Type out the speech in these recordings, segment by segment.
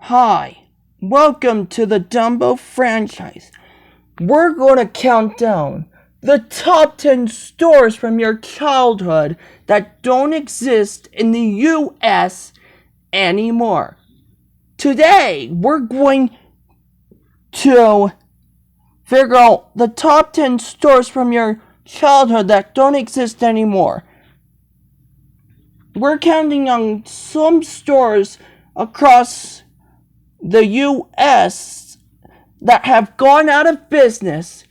Hi, welcome to the Dumbo franchise. We're going to count down the top 10 stores from your childhood that don't exist in the US anymore. Today, we're going to figure out the top 10 stores from your childhood that don't exist anymore. We're counting on some stores across the US that have gone out of business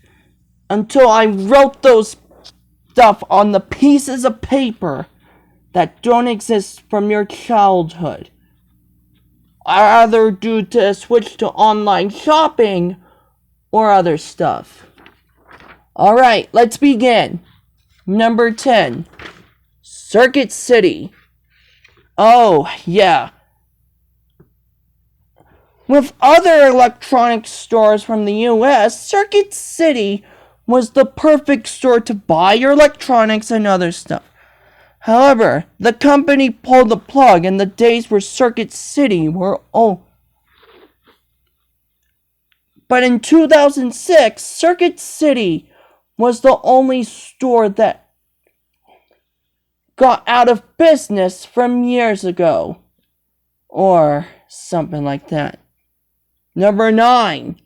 until I wrote those stuff on the pieces of paper that don't exist from your childhood, either due to a switch to online shopping or other stuff. Alright, let's begin. Number 10, Circuit City. Oh, yeah. With other electronics stores from the US, Circuit City was the perfect store to buy your electronics and other stuff. However, the company pulled the plug and the days where Circuit City were over. But in 2006, Circuit City was the only store that got out of business from years ago. Or something like that. Number 9,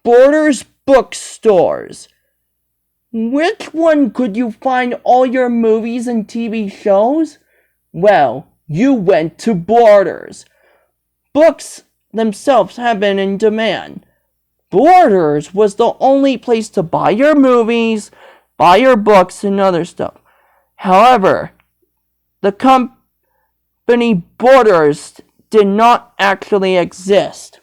Borders Bookstores. Which one could you find all your movies and TV shows? Well, you went to Borders. Books themselves have been in demand. Borders was the only place to buy your movies, buy your books, and other stuff. However, the company Borders did not actually exist.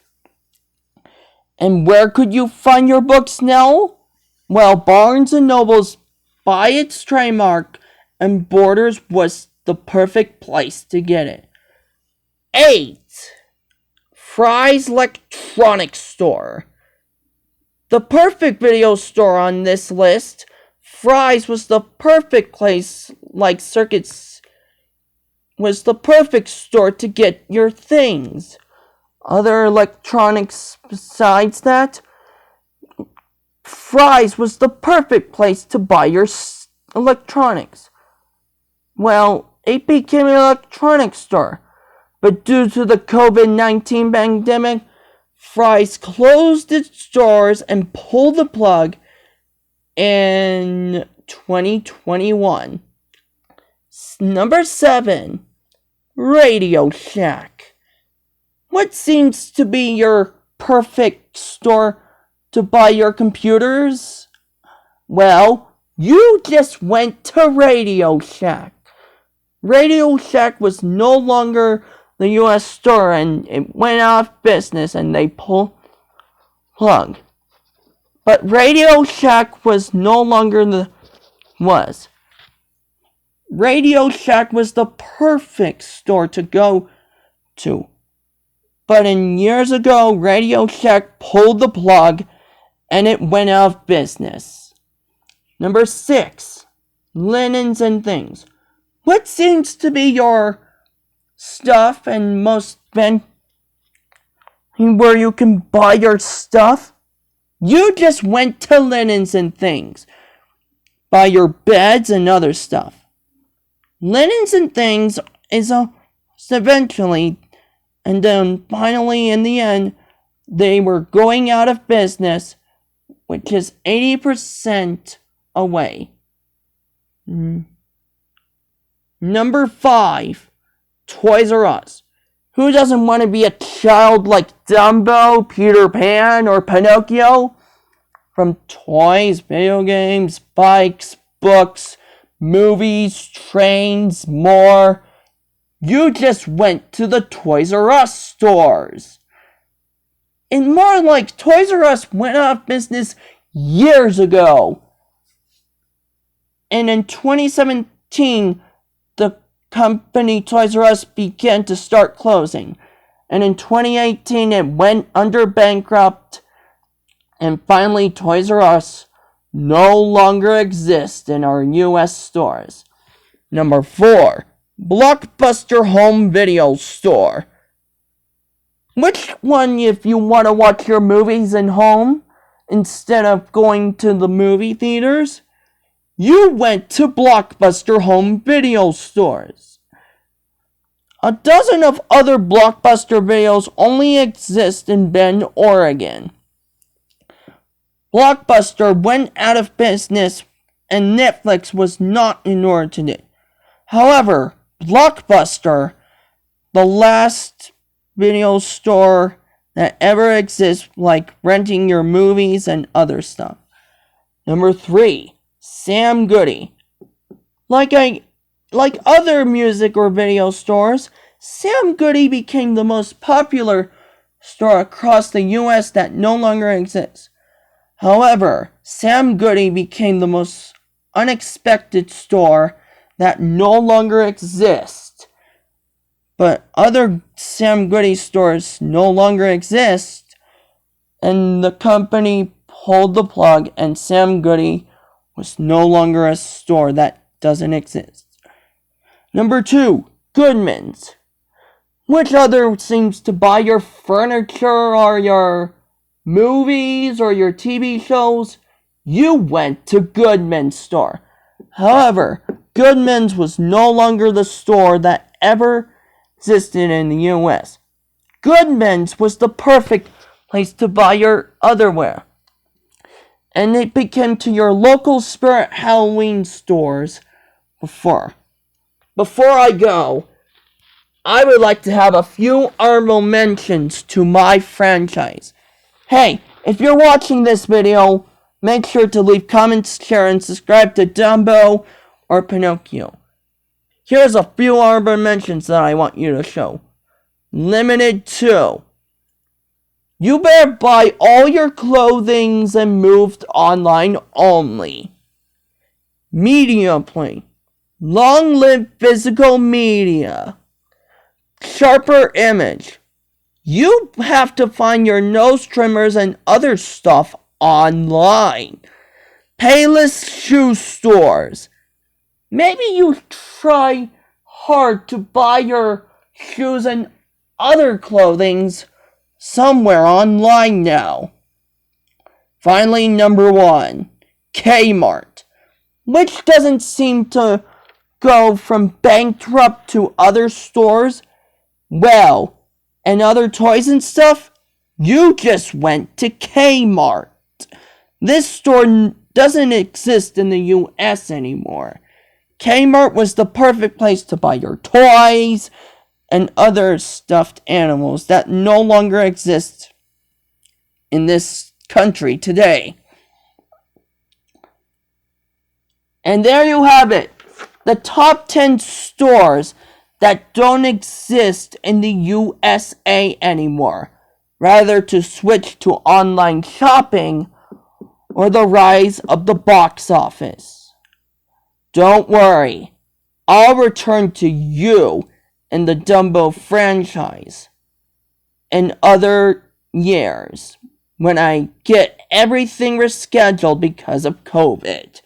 And where could you find your books now? Well, Barnes & Noble's by its trademark, and Borders was the perfect place to get it. 8, Fry's Electronics Store. The perfect video store on this list, Fry's was the perfect place, like Circuits was the perfect store to get your things. Other electronics besides that, Fry's was the perfect place to buy your electronics. Well, it became an electronics store, but due to the COVID-19 pandemic, Fry's closed its doors and pulled the plug in 2021. Number 7, Radio Shack. What seems to be your perfect store to buy your computers? Well, you just went to Radio Shack. Radio Shack was no longer the US store and it went out of business and they pulled plug. But Radio Shack was no longer Radio Shack was the perfect store to go to. But years ago, Radio Shack pulled the plug and it went out of business. Number 6, Linens and Things. What seems to be your stuff and most where you can buy your stuff? You just went to Linens and Things. Buy your beds and other stuff. Linens and Things is eventually, and then finally in the end, they were going out of business, which is 80% away. Number 5, Toys R Us. Who doesn't want to be a child like Dumbo, Peter Pan, or Pinocchio? From toys, video games, bikes, books, movies, trains, more. You just went to the Toys R Us stores. And more like Toys R Us went out of business years ago. And in 2017, the company Toys R Us began to start closing. And in 2018, it went under bankrupt. And finally, Toys R Us no longer exists in our US stores. Number 4, Blockbuster Home Video Store. Which one, if you want to watch your movies at home instead of going to the movie theaters? You went to Blockbuster home video stores. A dozen of other Blockbuster videos only exist in Bend, Oregon. Blockbuster went out of business and Netflix was not in order to do. However, Blockbuster, the last video store that ever exists, like renting your movies and other stuff. Number 3, Sam Goody. Like other music or video stores, Sam Goody became the most popular store across the U.S. that no longer exists. However, Sam Goody became the most unexpected store that no longer exists. But other Sam Goody stores no longer exist, and the company pulled the plug, and Sam Goody was no longer a store that doesn't exist. Number 2, Goodman's. Which other seems to buy your furniture or your movies or your TV shows? You went to Goodman's store. However, Goodman's was no longer the store that ever existed in the U.S. Goodman's was the perfect place to buy your otherware. And it became to your local Spirit Halloween stores before. Before I go, I would like to have a few honorable mentions to my franchise. Hey, if you're watching this video, make sure to leave comments, share, and subscribe to Dumbo or Pinocchio. Here's a few honorable mentions that I want you to show. Limited to: you better buy all your clothings and moved online only. Media Play. Long live physical media. Sharper Image. You have to find your nose trimmers and other stuff online. Payless Shoe Stores. Maybe you try hard to buy your shoes and other clothings somewhere online now. Finally, number 1, Kmart, which doesn't seem to go from bankrupt to other stores. Well, and other toys and stuff, you just went to Kmart. This store doesn't exist in the U.S. anymore. Kmart was the perfect place to buy your toys and other stuffed animals that no longer exist in this country today. And there you have it. The top 10 stores that don't exist in the USA anymore, rather to switch to online shopping or the rise of the box office. Don't worry, I'll return to you in the Dumbo franchise in other years when I get everything rescheduled because of COVID.